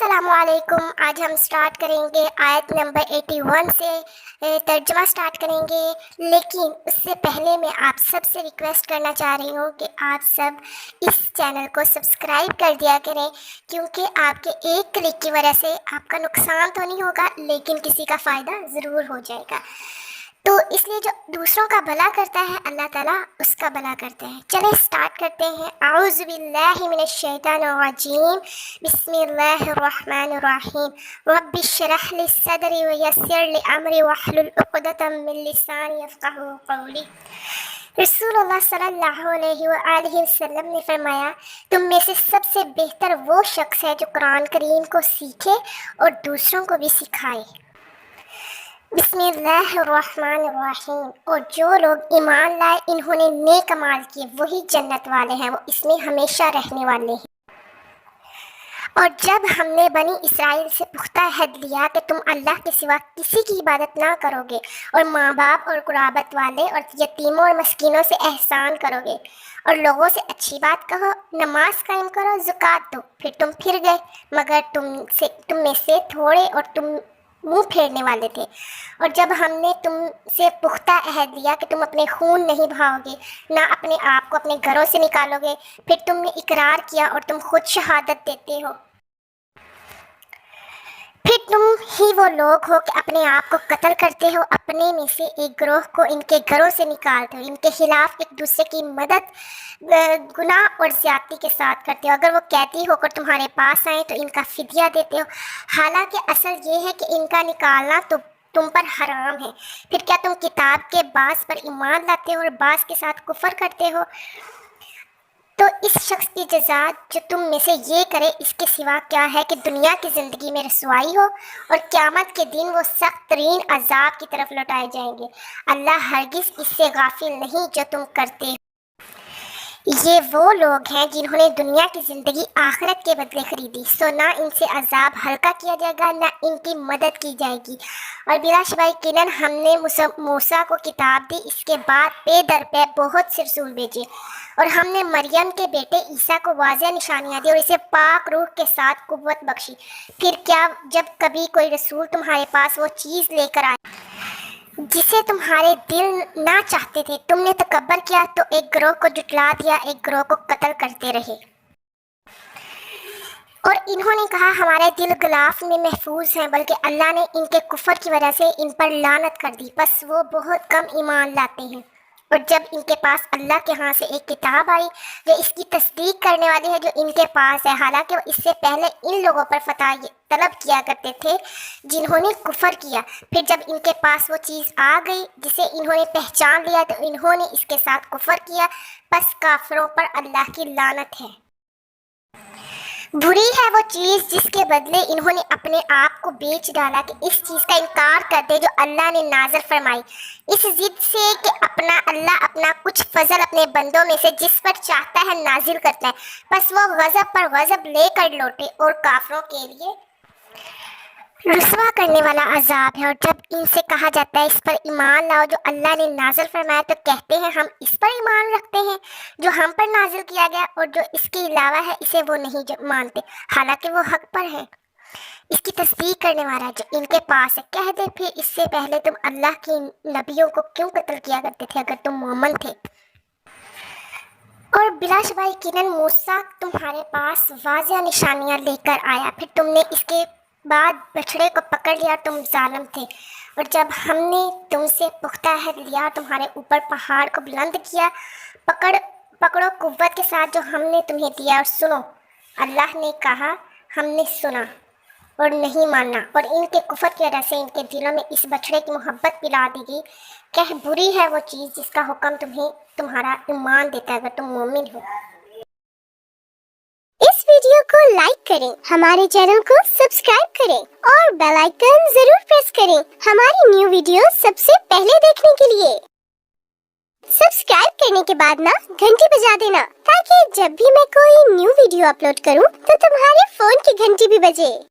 अस्सलाम वालेकुम। आज हम स्टार्ट करेंगे आयत नंबर 81 से तर्जमा स्टार्ट करेंगे। लेकिन उससे पहले मैं आप सब से रिक्वेस्ट करना चाह रही हूँ कि आप सब इस चैनल को सब्सक्राइब कर दिया करें, क्योंकि आपके एक क्लिक की वजह से आपका नुकसान तो नहीं होगा लेकिन किसी का फ़ायदा ज़रूर हो जाएगा। तो इसलिए जो दूसरों का भला करता है अल्लाह ताला उसका भला करता है। चले स्टार्ट करते हैं। औज़ु बिल्लाहि मिनश शैतानिर रजीम, बिस्मिल्लाहिर रहमानिर रहीम। रब्बि इश्रह ली सदरी व यस्सिर ली अमरी वहलुल उक़दतम मिन लिसानी यफ़क़हू क़ौली। रसूलुल्लाह सल्लल्लाहु अलैहि वसल्लम ने फरमाया, तुम में से सबसे बेहतर वो शख्स है जो कुरान करीम को सीखे और दूसरों को भी सिखाए। बिस्मिल्लाहिर्रहमानिर्रहीम। और जो लोग ईमान लाए इन्होंने नेक अमाल किए वही जन्नत वाले हैं, वो इसमें हमेशा रहने वाले हैं। और जब हमने बनी इसराइल से पुख्ता अहद लिया कि तुम अल्लाह के सिवा किसी की इबादत ना करोगे और माँ बाप और कुराबत वाले और यतीमों और मस्कीनों से एहसान करोगे और लोगों से अच्छी बात कहो, नमाज कायम करो, ज़कात दो, फिर तुम फिर गए मगर तुम में से थोड़े और तुम मुंह फेरने वाले थे। और जब हमने तुमसे पुख्ता अहद लिया कि तुम अपने खून नहीं बहाओगे, ना अपने आप को अपने घरों से निकालोगे, फिर तुमने इकरार किया और तुम खुद शहादत देते हो, फिर तुम ही वो लोग हो कि अपने आप को कत्ल करते हो, अपने में से एक गिरोह को इनके घरों से निकालते हो, इनके खिलाफ एक दूसरे की मदद गुनाह और ज़्यादती के साथ करते हो। अगर वो कैदी होकर तुम्हारे पास आए तो इनका फिदिया देते हो, हालांकि असल ये है कि इनका निकालना तो तुम पर हराम है। फिर क्या तुम किताब के बास पर ईमान लाते हो और बास के साथ कुफर करते हो? तो इस शख्स की जज़ा जो तुम में से ये करे इसके सिवा क्या है कि दुनिया की ज़िंदगी में रसवाई हो और क़यामत के दिन वो सख्त तरीन अजाब की तरफ लौटाए जाएंगे। अल्लाह हरगिज़ इससे गाफिल नहीं जो तुम करते हो। ये वो लोग हैं जिन्होंने दुनिया की ज़िंदगी आखिरत के बदले खरीदी, सो ना इनसे अजाब हल्का किया जाएगा ना इनकी मदद की जाएगी। और बिलाशुबा यकीनन हमने मूसा को किताब दी, इसके बाद पे दर पे बहुत से रसूल भेजे और हमने मरियम के बेटे ईसा को वाज़ेह निशानियाँ दी और इसे पाक रूह के साथ कुव्वत बख्शी। फिर क्या जब कभी कोई रसूल तुम्हारे पास वो चीज़ लेकर आए जिसे तुम्हारे दिल ना चाहते थे, तुमने तकब्बर किया तो एक गिरोह को जुटला दिया, एक गिरोह को कत्ल करते रहे। और इन्होंने कहा हमारे दिल गिलाफ में महफूज हैं, बल्कि अल्लाह ने इनके कुफर की वजह से इन पर लानत कर दी, बस वो बहुत कम ईमान लाते हैं। और जब इनके पास अल्लाह के यहाँ से एक किताब आई जो इसकी तस्दीक करने वाली है जो इनके पास है, हालांकि वो इससे पहले इन लोगों पर फतह तलब किया करते थे जिन्होंने कुफर किया, फिर जब इनके पास वो चीज़ आ गई जिसे इन्होंने पहचान लिया तो इन्होंने इसके साथ कुफर किया, बस काफिरों पर अल्लाह की लानत है। बुरी है वो चीज़ जिसके बदले इन्होंने अपने आप को बेच डाला कि इस चीज़ का इनकार कर दे जो अल्लाह ने नाज़िल फरमाई, इस जिद से कि अल्लाह अपना कुछ फजल अपने बंदों में से जिस पर चाहता है नाजिल करता है, बस वो गज़ब पर गज़ब लेकर लौटे और काफिरों के लिए रुसवा करने वाला अजाब है। और जब इनसे कहा जाता है इस पर ईमान लाओ जो अल्लाह ने नाजिल फरमाया, तो कहते हैं हम इस पर ईमान रखते हैं जो हम पर नाजिल किया गया और जो इसके अलावा है इसे वो नहीं मानते, हालांकि वो हक पर है। इसकी तस्दीक करने वाला जो इनके पास है, कह दे फिर इससे पहले तुम अल्लाह के नबियों को क्यों कत्ल किया करते थे अगर तुम मोमिन थे? और बिलाशुबा यकीनन मूसा तुम्हारे पास वाज़ेह निशानियाँ लेकर आया, फिर तुमने इसके बाद बछड़े को पकड़ लिया, तुम जालिम थे। और जब हमने तुमसे पुख्ता अहद लिया तुम्हारे ऊपर पहाड़ को बुलंद किया, पकड़ो कुव्वत के साथ जो हमने तुम्हें दिया और सुनो। अल्लाह ने कहा हमने सुना और नहीं माना, और इनके कुफर की वजह से इनके दिलों में इस बछड़े की मोहब्बत पिला दी गई। क्या बुरी है वो चीज़ जिसका हुक्म तुम्हें तुम्हारा ईमान देता है अगर तुम मोमिन हो। इस वीडियो को लाइक करें, हमारे चैनल को सब्सक्राइब करें और बेल आइकन जरूर प्रेस करें हमारी न्यू वीडियो सबसे पहले देखने के लिए। सब्सक्राइब करने के बाद ना घंटी बजा देना, ताकि जब भी मैं कोई न्यू वीडियो अपलोड करूं तो तुम्हारे फोन की घंटी भी बजे।